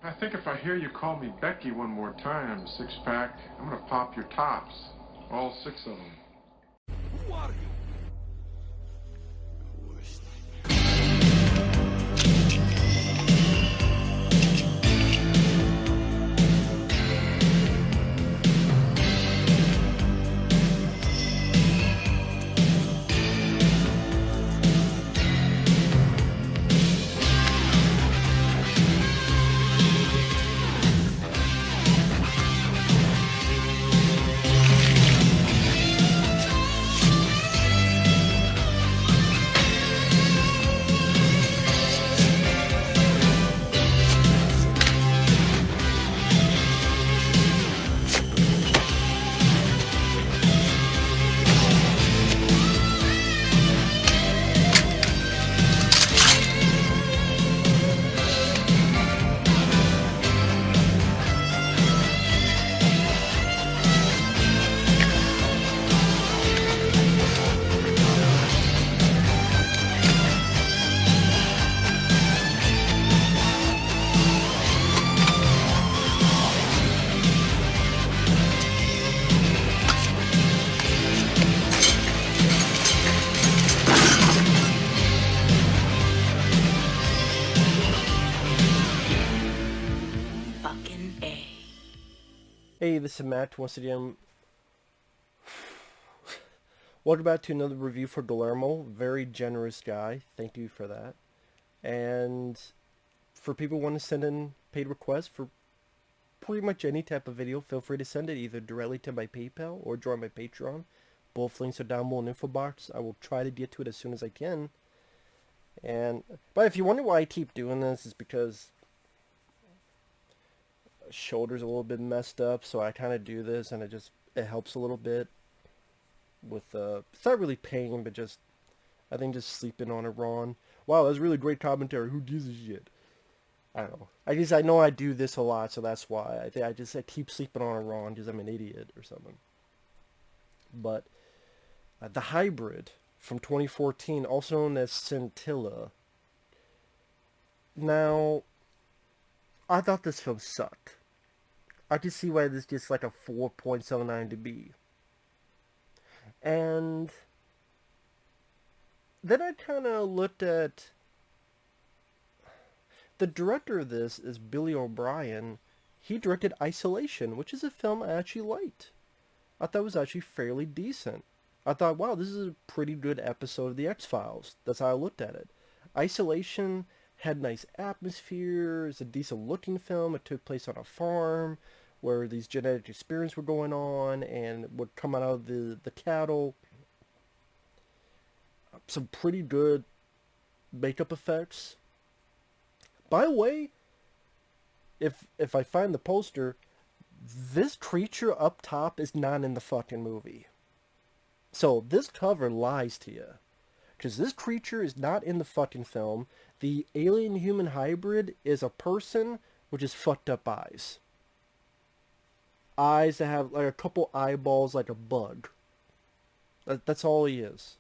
I think if I hear you call me Becky one more time, six-pack, I'm gonna pop your tops. All six of them. Who are you? Hey, this is Matt once again. Welcome back to another review for Guillermo. Very generous guy. Thank you for that. And for people who want to send in paid requests for pretty much any type of video, feel free to send it either directly to my PayPal or join my Patreon. Both links are down below in the info box. I will try to get to it as soon as I can. But if you wonder why I keep doing this, it's because shoulder's a little bit messed up, so I kind of do this and it helps a little bit with it's not really pain, but just I think just sleeping on it wrong. Wow, that's really great commentary. Who gives a shit? I don't know. I know I do this a lot, so that's why I keep sleeping on it wrong because I'm an idiot or something. But the Hybrid from 2014, also known as Scintilla. Now, I thought this film sucked. I can see why this gets like a 4.79 to be. And then I kind of looked at the director of this is Billy O'Brien. He directed Isolation, which is a film I actually liked. I thought it was actually fairly decent. I thought, wow, this is a pretty good episode of The X-Files. That's how I looked at it. Isolation had nice atmosphere. It's a decent looking film. It took place on a farm where these genetic experiments were going on and would come out of the cattle. Some pretty good makeup effects. By the way, if I find the poster, this creature up top is not in the fucking movie. So this cover lies to you. Because this creature is not in the fucking film. The alien-human hybrid is a person with just fucked up eyes. Eyes that have like a couple eyeballs like a bug. That's all he is.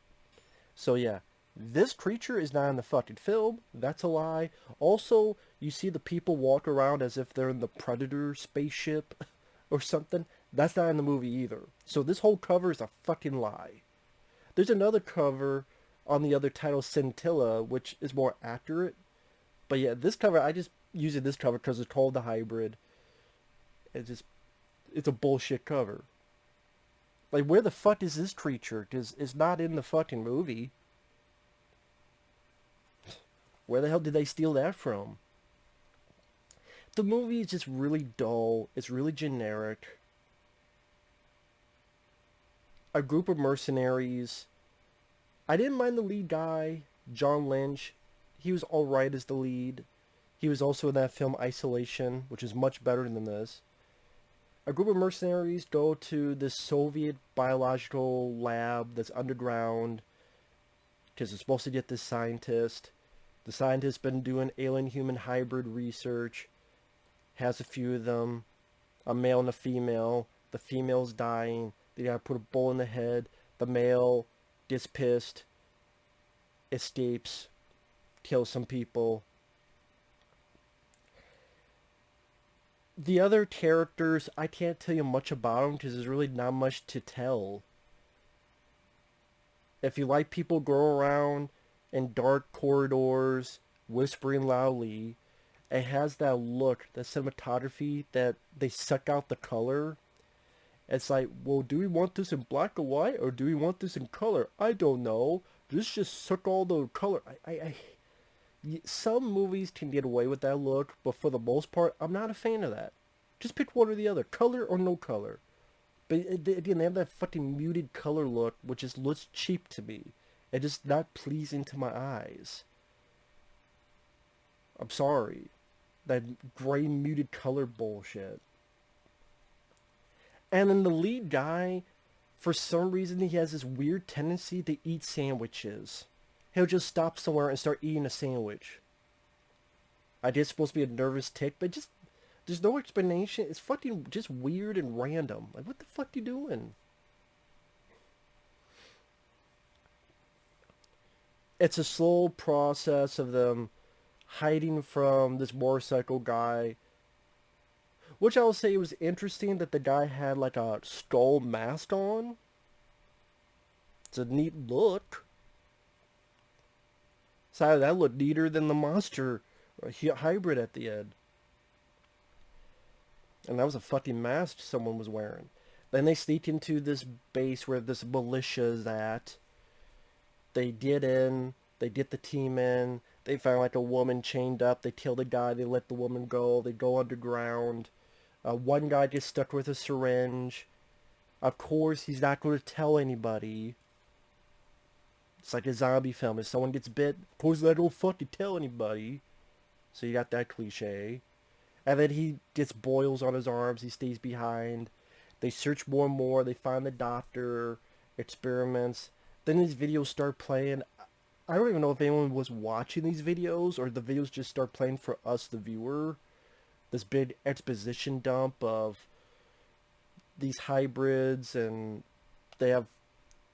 So yeah, this creature is not in the fucking film. That's a lie. Also, you see the people walk around as if they're in the Predator spaceship or something. That's not in the movie either. So this whole cover is a fucking lie. There's another cover on the other title, Scintilla, which is more accurate. But yeah, this cover, I just using this cover because it's called The Hybrid. It's a bullshit cover. Like, where the fuck is this creature? Because it's not in the fucking movie. Where the hell did they steal that from? The movie is just really dull. It's really generic. A group of mercenaries. I didn't mind the lead guy, John Lynch. He was alright as the lead. He was also in that film Isolation, which is much better than this. A group of mercenaries go to this Soviet biological lab that's underground because it's supposed to get this scientist. The scientist's been doing alien-human hybrid research, has a few of them, a male and a female. The female's dying. They gotta put a bullet in the head. The male gets pissed, escapes, kills some people. The other characters, I can't tell you much about them because there's really not much to tell. If you like people go around in dark corridors, whispering loudly, it has that look, that cinematography that they suck out the color. It's like, well, do we want this in black or white, or do we want this in color? I don't know. Just suck all the color. Some movies can get away with that look, but for the most part, I'm not a fan of that. Just pick one or the other, color or no color. But again, they have that fucking muted color look, which just looks cheap to me. It's just not pleasing to my eyes. I'm sorry. That gray muted color bullshit. And then the lead guy, for some reason, he has this weird tendency to eat sandwiches. He'll just stop somewhere and start eating a sandwich. I guess it's supposed to be a nervous tick, but just there's no explanation. It's fucking just weird and random. Like, what the fuck you doing? It's a slow process of them hiding from this motorcycle guy. Which I will say was interesting that the guy had like a skull mask on. It's a neat look. So that looked neater than the monster hybrid at the end. And that was a fucking mask someone was wearing. Then they sneak into this base where this militia is at. They get in. They get the team in. They find like a woman chained up. They kill the guy. They let the woman go. They go underground. One guy gets stuck with a syringe. Of course, he's not going to tell anybody. It's like a zombie film. If someone gets bit, of course they don't fucking tell anybody. So you got that cliche. And then he gets boils on his arms. He stays behind. They search more and more. They find the doctor. Experiments. Then these videos start playing. I don't even know if anyone was watching these videos or the videos just start playing for us, the viewer. This big exposition dump of these hybrids, and they have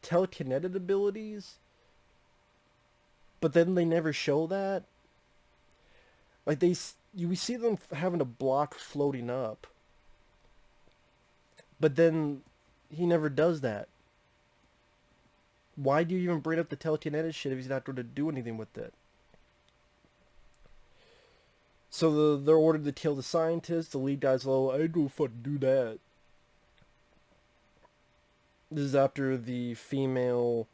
telekinetic abilities. But then they never show that. Like we see them having a block floating up. But then he never does that. Why do you even bring up the telekinetic shit if he's not going to do anything with it? So they're ordered to kill the scientist. The lead guy's low. I ain't gonna fucking do that. This is after the female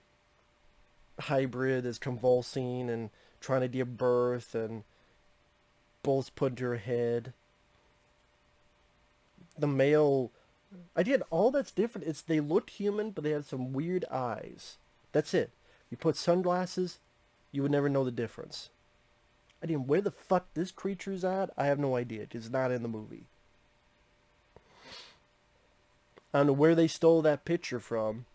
hybrid is convulsing and trying to give birth, and bullets put into her head. The male, again, all that's different is they looked human, but they had some weird eyes. That's it. You put sunglasses, you would never know the difference. I mean, where the fuck this creature's at, I have no idea. It's not in the movie. I don't know where they stole that picture from.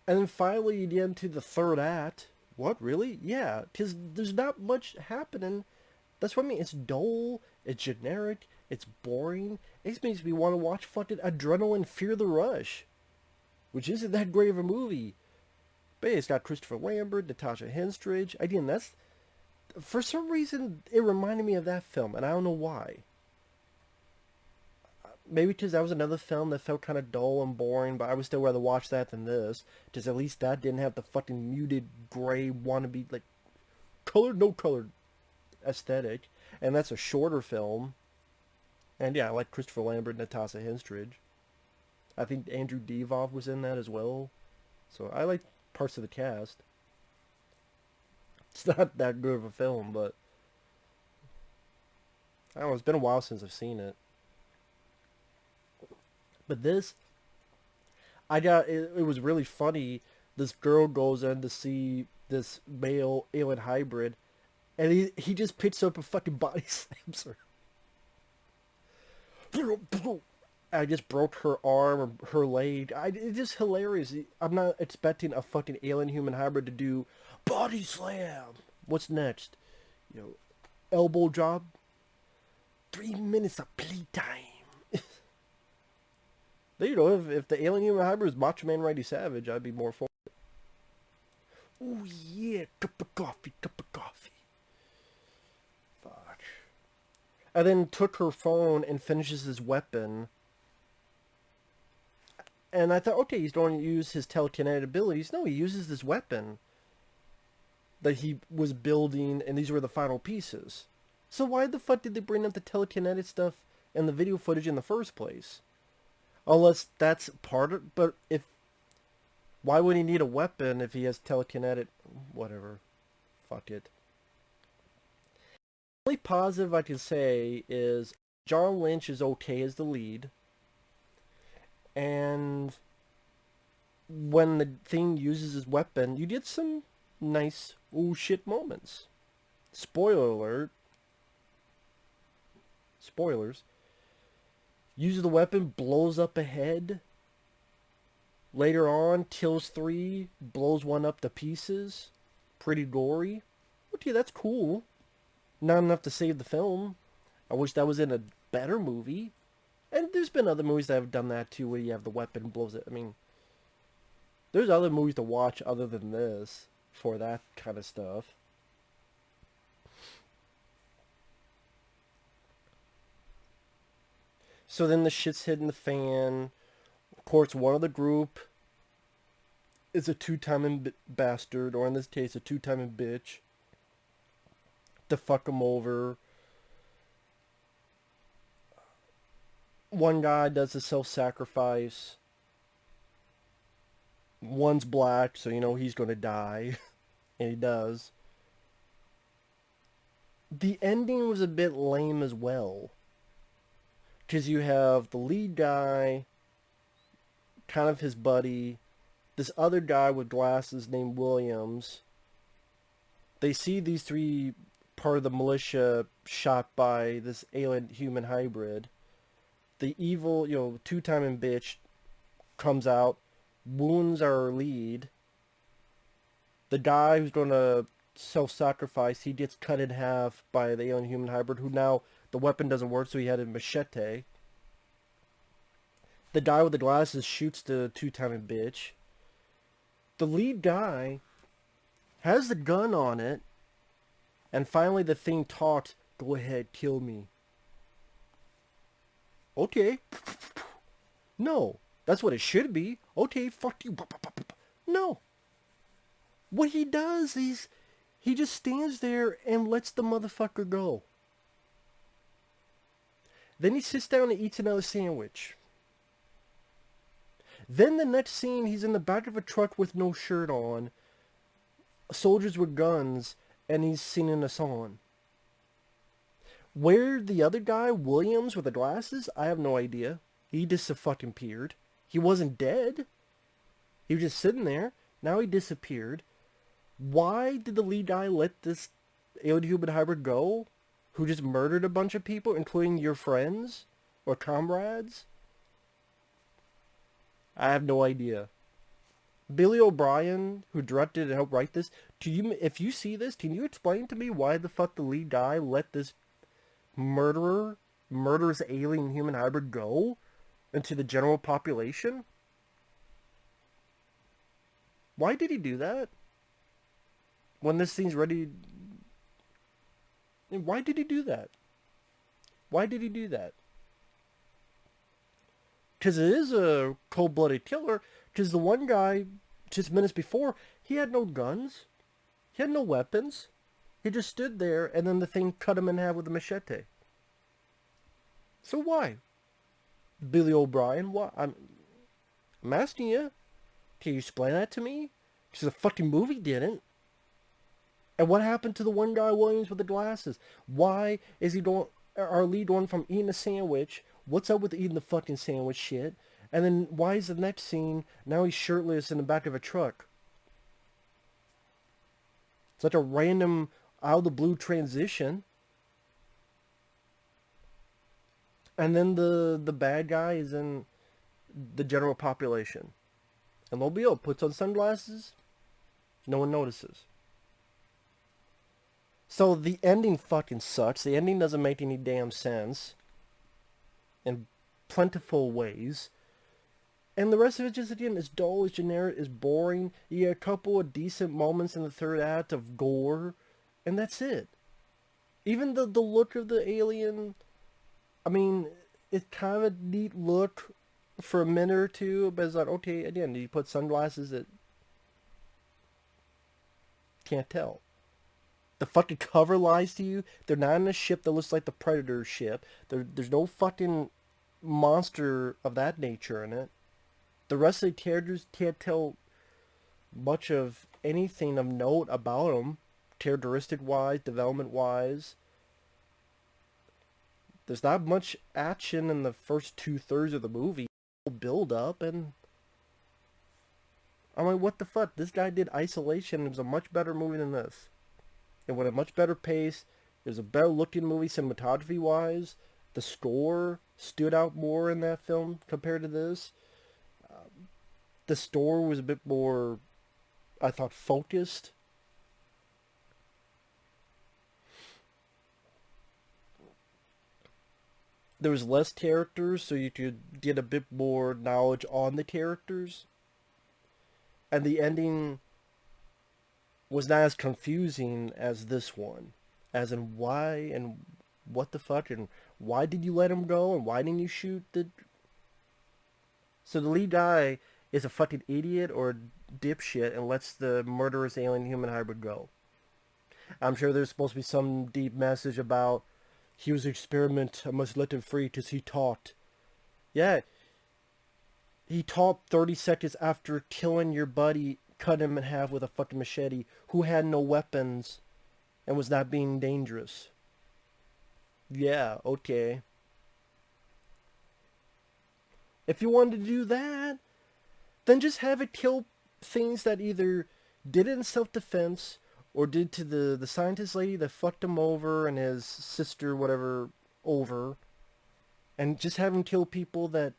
And then finally you get into the third act. What, really? Yeah, because there's not much happening. That's what I mean. It's dull, it's generic, it's boring. It makes me want to watch fucking Adrenaline Fear the Rush, which isn't that great of a movie. But yeah, it's got Christopher Lambert, Natasha Henstridge. Again, that's... For some reason, it reminded me of that film, and I don't know why. Maybe because that was another film that felt kind of dull and boring, but I would still rather watch that than this. Because at least that didn't have the fucking muted, gray, wannabe, like, colored, no colored aesthetic. And that's a shorter film. And yeah, I like Christopher Lambert, Natasha Henstridge. I think Andrew Divoff was in that as well. So I like parts of the cast. It's not that good of a film, but I don't know, it's been a while since I've seen it. But this, it was really funny. This girl goes in to see this male alien hybrid, and he just picks up a fucking body slams her. I just broke her arm or her leg. It's just hilarious. I'm not expecting a fucking alien human hybrid to do body slam. What's next? You know, elbow drop. 3 minutes of playtime. You know, if the alien human hybrid is Macho Man Randy Savage, I'd be more for it. Oh yeah, cup of coffee, cup of coffee. Fuck. and then took her phone and finishes his weapon. And I thought, okay, he's going to use his telekinetic abilities. No, he uses this weapon that he was building, and these were the final pieces. So why the fuck did they bring up the telekinetic stuff and the video footage in the first place? Unless that's part of... But if... Why would he need a weapon if he has telekinetic... Whatever. Fuck it. The only positive I can say is John Lynch is okay as the lead. And when the thing uses his weapon, you get some nice oh shit moments. Spoiler alert. Spoilers. Uses the weapon, blows up a head. Later on, kills 3, blows one up to pieces. Pretty gory. Okay, that's cool. Not enough to save the film. I wish that was in a better movie. And there's been other movies that have done that too, where you have the weapon blows it. I mean, there's other movies to watch other than this for that kind of stuff. So then the shit's hitting the fan. Of course, one of the group is a two-timing bastard, or in this case, a two-timing bitch, to fuck him over. One guy does a self-sacrifice. One's black, so you know he's going to die. And he does. The ending was a bit lame as well. Because you have the lead guy, kind of his buddy, this other guy with glasses named Williams. They see these 3 part of the militia shot by this alien human hybrid. The evil, two-timing bitch comes out, wounds our lead. The guy who's going to self-sacrifice, he gets cut in half by the alien human hybrid, who now the weapon doesn't work, so he had a machete. The guy with the glasses shoots the two-timing bitch. The lead guy has the gun on it, and finally the thing talks, "Go ahead, kill me." Okay. No. That's what it should be. Okay, fuck you. No. What he does is he just stands there and lets the motherfucker go. Then he sits down and eats another sandwich. Then the next scene, he's in the back of a truck with no shirt on, soldiers with guns, and he's singing a song. Where the other guy, Williams, with the glasses, I have no idea. He just fucking appeared. He wasn't dead. He was just sitting there. Now he disappeared. Why did the lead guy let this alien human hybrid go? Who just murdered a bunch of people, including your friends? Or comrades? I have no idea. Billy O'Brien, who directed and helped write this, if you see this, can you explain to me why the fuck the lead guy let this murderous alien human hybrid go into the general population? Why did he do that? When this thing's ready... Why did he do that? Why did he do that? Because it is a cold-blooded killer. Because the one guy, just minutes before, he had no guns. He had no weapons. He just stood there, and then the thing cut him in half with a machete. So why? Billy O'Brien, what? I'm asking you. Can you explain that to me? Because the fucking movie didn't. And what happened to the one guy, Williams, with the glasses? Why is he going... Our lead going from eating a sandwich... What's up with eating the fucking sandwich shit? And then why is the next scene, now he's shirtless in the back of a truck? It's like a random, out of the blue transition. And then the bad guy is in the general population. And Mobile puts on sunglasses. No one notices. So the ending fucking sucks. The ending doesn't make any damn sense. In plentiful ways. And the rest of it just, again, is dull, is generic, is boring. You get a couple of decent moments in the third act of gore. And that's it. Even the look of the alien, I mean, it's kind of a neat look for a minute or two, but it's like, okay, again, do you put sunglasses that can't tell? The fucking cover lies to you. They're not in a ship that looks like the Predator ship. There's no fucking monster of that nature in it. The rest of the characters can't tell much of anything of note about them, characteristic-wise, development-wise. There's not much action in the first 2/3 of the movie. Build up, and I'm like, what the fuck? This guy did Isolation. It was a much better movie than this. It went at a much better pace. It was a better looking movie cinematography-wise. The score stood out more in that film compared to this. The story was a bit more, I thought, focused. There was less characters, so you could get a bit more knowledge on the characters. And the ending was not as confusing as this one. As in why and what the fuck and why did you let him go and why didn't you shoot the... So the lead guy is a fucking idiot or a dipshit and lets the murderous alien human hybrid go. I'm sure there's supposed to be some deep message about he was an experiment, I must let him free because he taught. Yeah, he taught 30 seconds after killing your buddy, cut him in half with a fucking machete, who had no weapons and was not being dangerous. Yeah, okay. If you wanted to do that, then just have it kill things that either did it in self-defense or did to the scientist lady that fucked him over and his sister, whatever, over. And just have him kill people that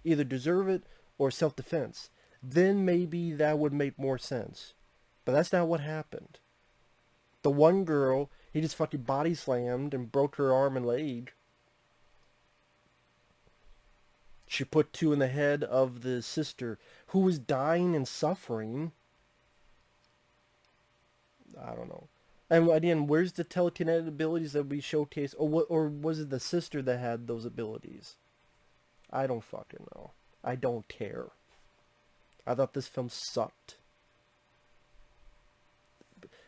either deserve it or self-defense. Then maybe that would make more sense. But that's not what happened. The one girl, he just fucking body slammed and broke her arm and leg. She put two in the head of the sister who was dying and suffering. I don't know. And again, where's the telekinetic abilities that we showcased? Or was it the sister that had those abilities? I don't fucking know. I don't care. I thought this film sucked.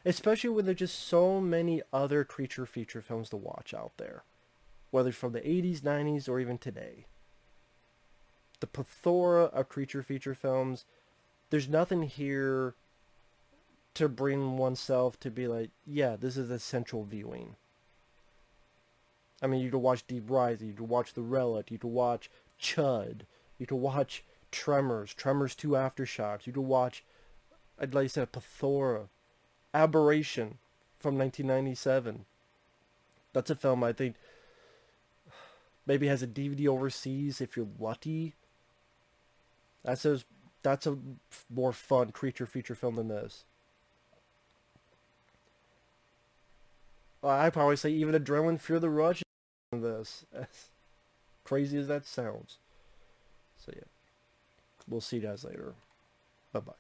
Especially when there's just so many other creature feature films to watch out there. Whether from the 80s, 90s, or even today. The plethora of creature feature films. There's nothing here to bring oneself to be like, yeah, this is essential viewing. I mean, you could watch Deep Rising, you could watch The Relic, you could watch Chud, you could watch Tremors, Tremors 2 Aftershocks, you could watch, like I said, plethora. Aberration from 1997. That's a film I think maybe has a DVD overseas if you're lucky. That's a more fun creature feature film than this. I'd probably say even Adrenaline Fear the Rush is this. As crazy as that sounds. So yeah. We'll see you guys later. Bye-bye.